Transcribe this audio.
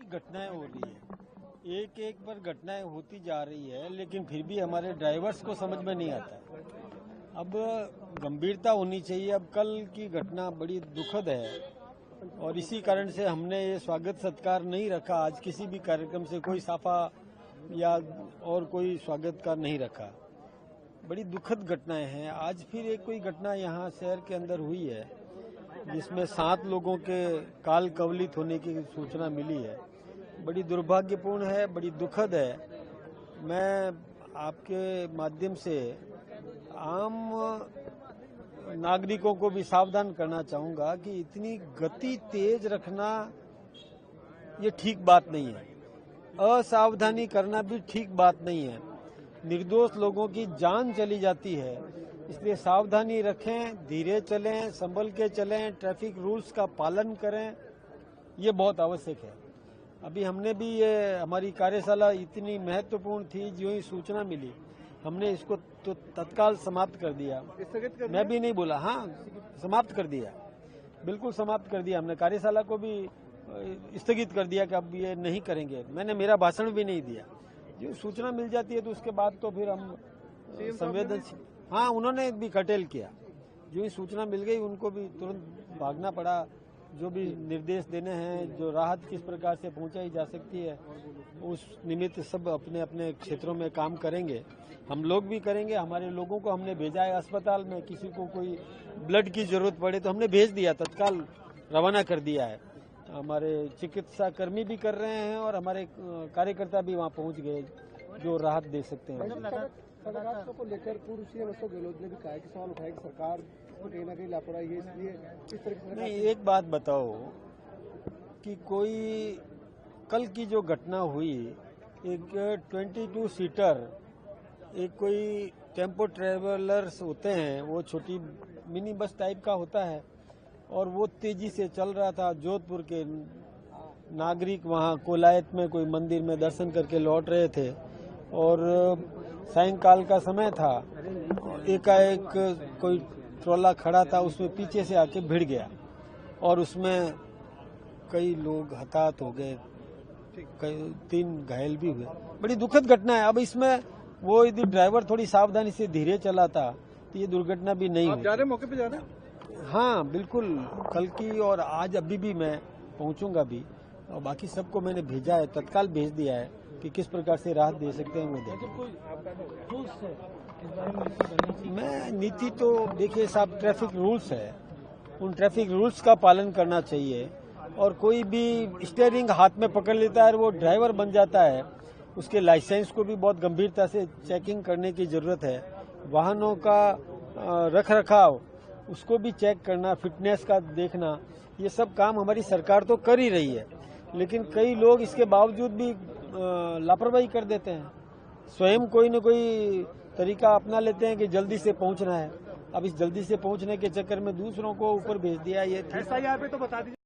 घटनाएं हो रही है, एक एक पर घटनाएं होती जा रही है, लेकिन फिर भी हमारे ड्राइवर्स को समझ में नहीं आता। अब गंभीरता होनी चाहिए। अब कल की घटना बड़ी दुखद है और इसी कारण से हमने ये स्वागत सत्कार नहीं रखा। आज किसी भी कार्यक्रम से कोई साफा या और कोई स्वागत का नहीं रखा। बड़ी दुखद घटनाएं हैं। आज फिर एक कोई घटना यहाँ शहर के अंदर हुई है जिसमें 7 लोगों के काल कवलित होने की सूचना मिली है। बड़ी दुर्भाग्यपूर्ण है, बड़ी दुखद है। मैं आपके माध्यम से आम नागरिकों को भी सावधान करना चाहूंगा कि इतनी गति तेज रखना ये ठीक बात नहीं है। असावधानी करना भी ठीक बात नहीं है। निर्दोष लोगों की जान चली जाती है, इसलिए सावधानी रखें, धीरे चलें, संभल के चलें, ट्रैफिक रूल्स का पालन करें, ये बहुत आवश्यक है। अभी हमने भी ये हमारी कार्यशाला इतनी महत्वपूर्ण थी, जो ही सूचना मिली हमने इसको तो तत्काल समाप्त कर दिया। मैं भी नहीं बोला, हाँ समाप्त कर दिया, बिल्कुल समाप्त कर दिया। हमने कार्यशाला को भी स्थगित कर दिया कि अब ये नहीं करेंगे। मैंने मेरा भाषण भी नहीं दिया। जो सूचना मिल जाती है तो उसके बाद तो फिर हम संवेदनशील, हाँ उन्होंने भी कर्टेल किया। जो ही सूचना मिल गई उनको भी तुरंत भागना पड़ा। जो भी निर्देश देने हैं, जो राहत किस प्रकार से पहुंचाई जा सकती है, उस निमित्त सब अपने अपने क्षेत्रों में काम करेंगे। हम लोग भी करेंगे। हमारे लोगों को हमने भेजा है अस्पताल में। किसी को कोई ब्लड की जरूरत पड़े तो हमने भेज दिया, तत्काल रवाना कर दिया है। हमारे चिकित्सा कर्मी भी कर रहे हैं और हमारे कार्यकर्ता भी वहाँ पहुँच गए जो राहत दे सकते हैं। को लेकर पूर्व सीएम अशोक गहलोत ने भी कहा कि सवाल उठाया कि सरकार कहीं ना कहीं लापरवाही है, इसलिए इस तरह से नहीं। एक बात बताओ कि कोई कल की जो घटना हुई, एक 22 सीटर एक कोई टेम्पो ट्रेवलर्स होते हैं, वो छोटी मिनी बस टाइप का होता है और वो तेजी से चल रहा था। जोधपुर के नागरिक वहाँ कोलायत में कोई मंदिर में दर्शन करके लौट रहे थे और सायंकाल का समय था। एकाएक कोई ट्रोला खड़ा था, उसमें पीछे से आके भिड़ गया और उसमें कई लोग हताहत हो गए, कई 3 घायल भी हुए। बड़ी दुखद घटना है। अब इसमें वो यदि ड्राइवर थोड़ी सावधानी से धीरे चलाता तो ये दुर्घटना भी नहीं आप जा रहे मौके पे जा रहे हैं? हाँ बिल्कुल, कल की और आज अभी भी मैं पहुंचूंगा भी और बाकी सबको मैंने भेजा है, तत्काल भेज दिया है कि किस प्रकार से राहत दे सकते हैं वो दें। मैं नीति तो देखिए साहब, ट्रैफिक रूल्स है, उन ट्रैफिक रूल्स का पालन करना चाहिए। और कोई भी स्टीयरिंग हाथ में पकड़ लेता है और वो ड्राइवर बन जाता है, उसके लाइसेंस को भी बहुत गंभीरता से चेकिंग करने की जरूरत है। वाहनों का रख रखाव उसको भी चेक करना, फिटनेस का देखना, ये सब काम हमारी सरकार तो कर ही रही है। लेकिन कई लोग इसके बावजूद भी लापरवाही कर देते हैं, स्वयं कोई न कोई तरीका अपना लेते हैं कि जल्दी से पहुंचना है। अब इस जल्दी से पहुंचने के चक्कर में दूसरों को ऊपर भेज दिया। ये SIR पे तो बता दीजिए।